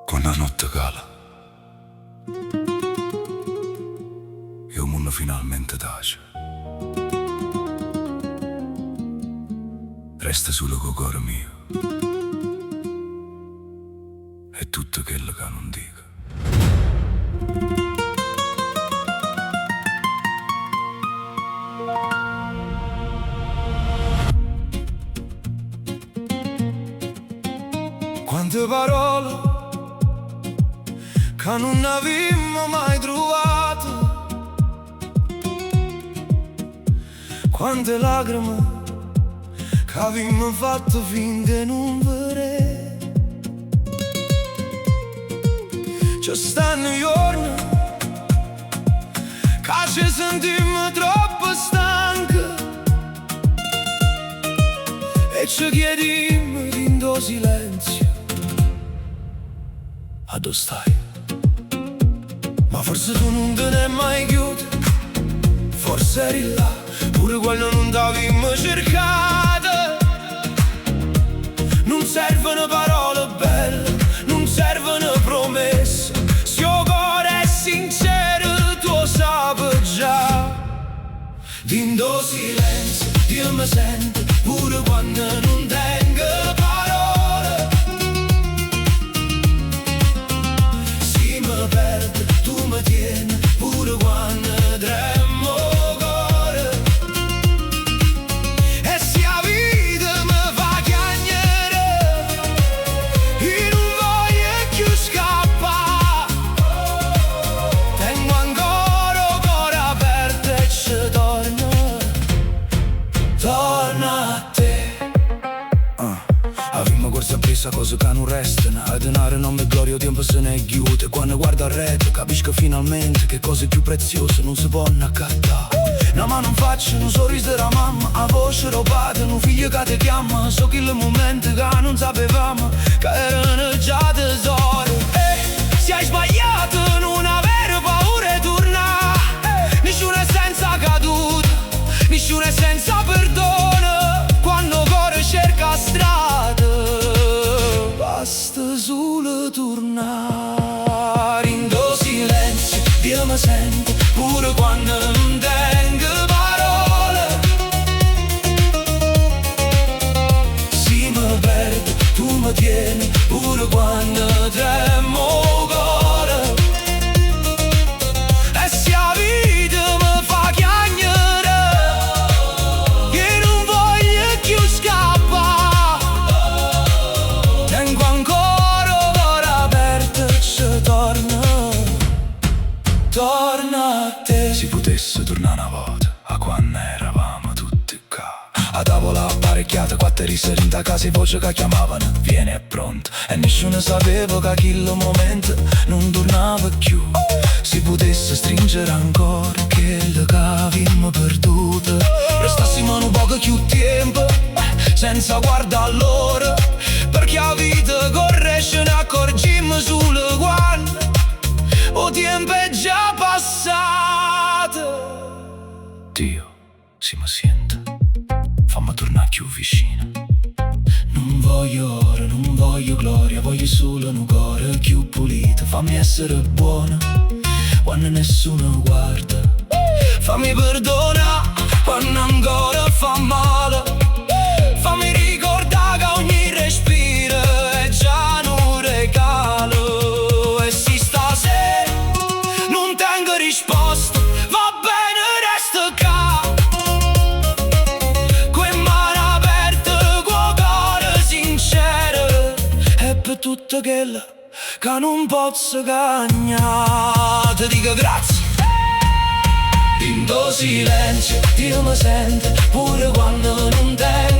Quando la notte cala e il mondo finalmente tace, resta solo col cuore mio e tutto quello che non dico. Quante parole che non avevamo mai trovato, quante lacrime che avevamo fatto finché non vedrei. Ci stanno giorni che ci sentiamo troppo stanchi e ci chiediamo in do silenzio: a dove stai? Ma forse tu non te ne mai chiuso, forse eri là pure quando non t'avevamo cercato. Non servono parole belle, non servono promesse, se il cuore è sincero tu lo sapi già. Dindo silenzio, Dio mi sente pure quando non tengo parole. Si mi perde, tu mi tieni pure quando tremo cuore. E se la vita mi fa chiagnere e non voglio più scappare, tengo ancora il cuore aperto e ci torna a te. Avevamo corso appresa cose che non restano, a denaro nome e gloria, il tempo se ne è chiuso. E quando guardo al retro capisco finalmente che cose più preziose non si possono accattare. Una mano in faccia, un sorriso della mamma, a voce robata, un figlio che ti chiama. So che il momento che non sapevamo che erano già tesori. E se hai sbagliato non avere paura di tornare, nessuno è senza caduta, nessuno è senza perdono. Quando il cuore cerca strada, basta solo tornare. In do silenzio, Dio mi sente pure quando non tengo parole. Si mi perde, tu mi tieni pure quando tremo cuore. E se la vita mi fa chiagnere che non voglio più scappare, tengo ancora il cuore aperto e ci torna a te. Si potesse tornare una volta a quando eravamo tutti qua, a tavola apparecchiata, quattro risate in casa e voci che chiamavano vieni è pronto. E nessuno sapeva che quel momento non tornava più. Si potesse stringere ancora quello che avevamo perduto, restassimo un poco più tempo senza guardare l'ora, perché la vita corre ce ne accorgiamo sulle guance. O tempo è già passato. Dio, si mi sente, fammi tornare più vicino. Non voglio oro, non voglio gloria, voglio solo un cuore più pulito. Fammi essere buona quando nessuno guarda, fammi perdona quando ancora fa male. Fammi ricordare che ogni respiro è già un regalo. E se stasera non tengo risposta, va bene, resto qua, con mani aperte, con cuore sincero. E per tutto quello che non posso cagnare ti dico grazie. In do silenzio, Dio mi sente pure quando non tengo